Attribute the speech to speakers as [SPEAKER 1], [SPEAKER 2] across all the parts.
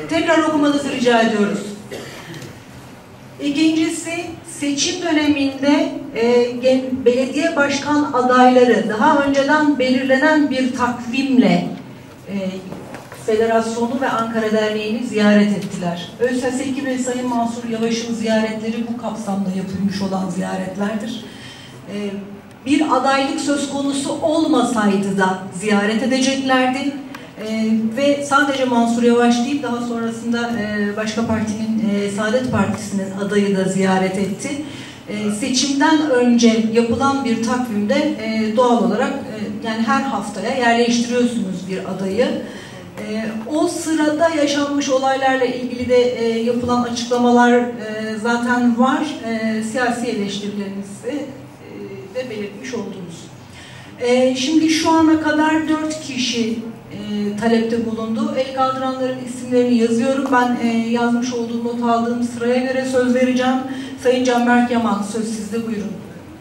[SPEAKER 1] Tekrar okumanızı rica ediyoruz. İkincisi, seçim döneminde belediye başkan adayları daha önceden belirlenen bir takvimle Federasyonu ve Ankara Derneği'ni ziyaret ettiler. ÖSSİ ve Sayın Mansur Yavaş'ın ziyaretleri bu kapsamda yapılmış olan ziyaretlerdir. Bir adaylık söz konusu olmasaydı da ziyaret edeceklerdi. Ve sadece Mansur Yavaş değil, daha sonrasında başka partinin, Saadet Partisi'nin adayı da ziyaret etti. Seçimden önce yapılan bir takvimde doğal olarak yani her haftaya yerleştiriyorsunuz bir adayı. O sırada yaşanmış olaylarla ilgili de yapılan açıklamalar zaten var. Siyasi eleştirilerinizi de belirtmiş oldunuz. Şimdi şu ana kadar 4 kişi talepte bulundu. El kaldıranların isimlerini yazıyorum. Ben yazmış olduğum, not aldığım sıraya göre söz vereceğim. Sayın Canberk Yaman, söz sizde, buyurun.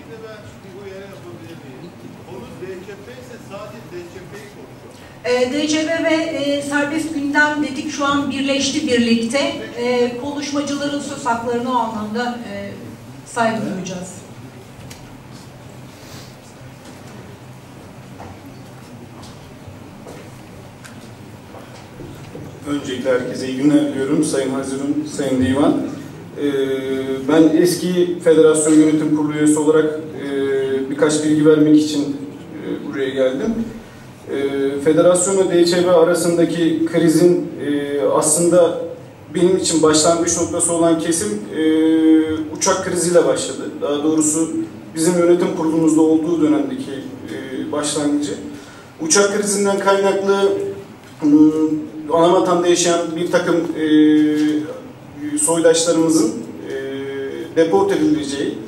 [SPEAKER 2] Bir de ben bu yere yapabilir miyim? Konu DCP ise sadece DCP'yi konuşuyor.
[SPEAKER 1] DCP ve serbest gündem dedik, şu an birleşti birlikte. Konuşmacıların söz haklarını o anlamda saygı duyacağız.
[SPEAKER 3] Öncelikle herkese iyi günler diliyorum. Sayın Hazirun, Sayın Divan. Ben eski Federasyon Yönetim Kurulu üyesi olarak birkaç bilgi vermek için buraya geldim. Federasyonla DÇB arasındaki krizin aslında benim için başlangıç noktası olan kesim uçak kriziyle başladı. Daha doğrusu bizim yönetim kurulumuzda olduğu dönemdeki başlangıcı. Uçak krizinden kaynaklı Anavatanda yaşayan bir takım soydaşlarımızın deport edileceği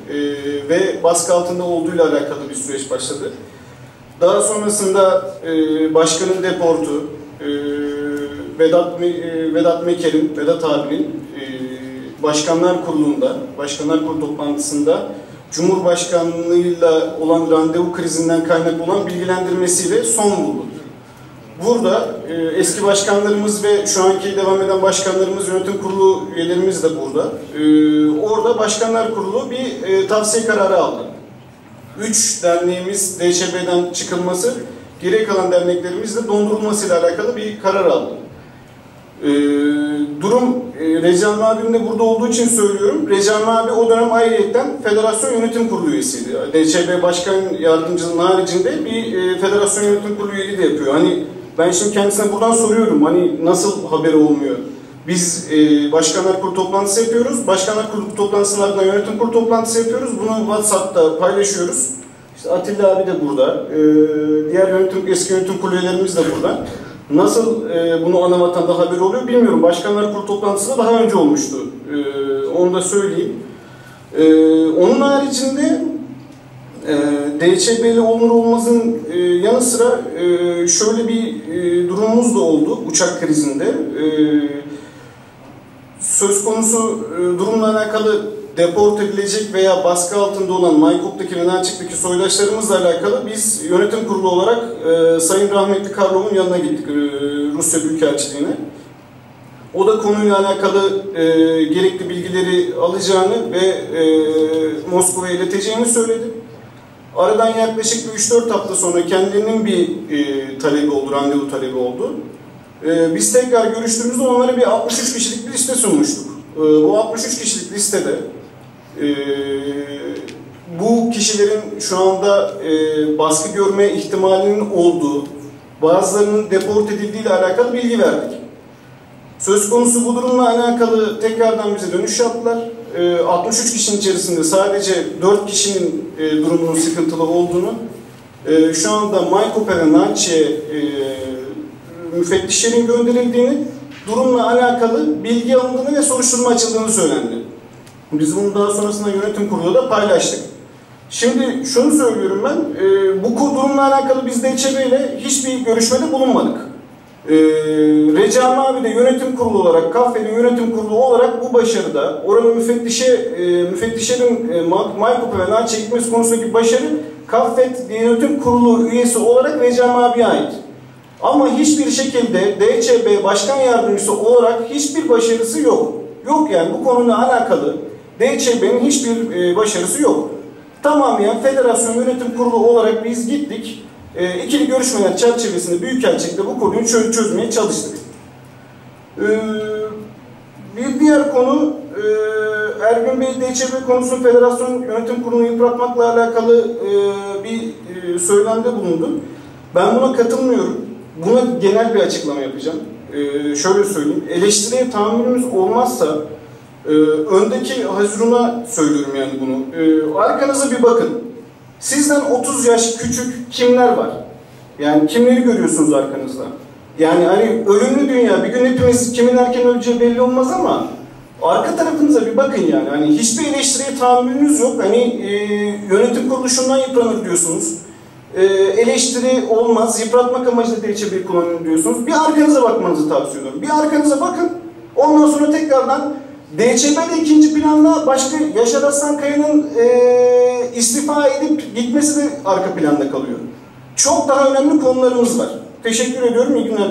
[SPEAKER 3] ve baskı altında olduğuyla alakalı bir süreç başladı. Daha sonrasında başkanın deportu, Vedat Meker'in, Vedat abinin Başkanlar Kurulu'nda, Başkanlar Kurulu toplantısında Cumhurbaşkanlığıyla olan randevu krizinden kaynaklı olan bilgilendirmesiyle son buldu. Burada eski başkanlarımız ve şu anki devam eden başkanlarımız, yönetim kurulu üyelerimiz de burada. Orada Başkanlar Kurulu bir tavsiye kararı aldı. 3 derneğimiz DÇB'den çıkılması, geri kalan derneklerimizle dondurulmasıyla alakalı bir karar aldı. Durum, Recai abim de burada olduğu için söylüyorum. Recai abi o dönem ayrıyetten Federasyon Yönetim Kurulu üyesiydi. DÇB Başkan Yardımcısının haricinde bir Federasyon Yönetim Kurulu üyeliği de yapıyor. Hani ben şimdi kendisine buradan soruyorum, hani nasıl haberi olmuyor? Biz Başkanlar Kurulu toplantısı yapıyoruz. Başkanlar Kurulu toplantısının ardından yönetim kurulu toplantısı yapıyoruz. Bunu WhatsApp'ta paylaşıyoruz. İşte Atilla abi de burada. Diğer eski yönetim kurulu üyelerimiz de burada. Nasıl bunu ana vatanda haber oluyor bilmiyorum. Başkanlar Kurulu toplantısı da daha önce olmuştu. Onu da söyleyeyim. Onun haricinde DÇB'li Onur Olmaz'ın yanı sıra şöyle bir durumumuz da oldu uçak krizinde. Söz konusu durumla alakalı deport edilecek veya baskı altında olan Maykop'taki ve Nalçık'taki soydaşlarımızla alakalı biz yönetim kurulu olarak Sayın Rahmetli Karlov'un yanına gittik, Rusya Büyükelçiliğine. O da konuyla alakalı gerekli bilgileri alacağını ve Moskova'ya ileteceğini söyledi. Aradan yaklaşık 3-4 hafta sonra kendilerinin bir talebi oldu, randevu talebi oldu. Biz tekrar görüştüğümüzde onlara bir 63 kişilik bir liste sunmuştuk. Bu 63 kişilik listede bu kişilerin şu anda baskı görme ihtimalinin olduğu, bazılarının deport edildiği ile alakalı bilgi verdik. Söz konusu bu durumla alakalı tekrardan bize dönüş yaptılar. 63 kişinin içerisinde sadece 4 kişinin durumunun sıkıntılı olduğunu, şu anda Maykop'a ve Nalçık'a müfettişlerin gönderildiğini, durumla alakalı bilgi alındığını ve soruşturma açıldığını söylendi. Biz bunu daha sonrasında yönetim kurulunda da paylaştık. Şimdi şunu söylüyorum ben, bu durumla alakalı biz DÇB ile hiçbir görüşmede bulunmadık. Recai abi de yönetim kurulu olarak, KAFE'nin yönetim kurulu olarak bu başarıda, oranın müfettişlerin Maykop'a ve Nalçık'a gitmesi konusundaki başarı KAFET yönetim kurulu üyesi olarak Recai abiye ait. Ama hiçbir şekilde DÇB Başkan Yardımcısı olarak hiçbir başarısı yok. Yok yani bu konuyla alakalı DÇB'nin hiçbir başarısı yok. Tamamen Federasyon Yönetim Kurulu olarak biz gittik. İkili görüşmeler çerçevesinde Büyükelçilik'te bu konuyu çözmeye çalıştık. Bir diğer konu Ergün Bey DÇB konusunu Federasyon Yönetim Kurulu'nu yıpratmakla alakalı bir söylemde bulundu. Ben buna katılmıyorum. Buna genel bir açıklama yapacağım. Şöyle söyleyeyim. Eleştiriye tahammülümüz olmazsa öndeki Hazirun'a söylüyorum yani bunu. Arkanıza bir bakın. Sizden 30 yaş küçük kimler var? Yani kimleri görüyorsunuz arkanızda? Yani hani ölümlü dünya, bir gün hepimiz kimin erken öleceği belli olmaz ama arka tarafınıza bir bakın yani. Hani hiçbir eleştiriye tahammülünüz yok. Hani yönetim kurulu şundan yıpranır diyorsunuz. Eleştiri olmaz, yıpratmak amacıyla DÇB kullanılır diyorsunuz. Bir arkanıza bakmanızı tavsiye ediyorum. Bir arkanıza bakın. Ondan sonra tekrardan DÇB'de ikinci planda başka Yaşar Aslankaya'nın istifa edip gitmesi de arka planda kalıyor. Çok daha önemli konularımız var. Teşekkür ediyorum. İyi günler.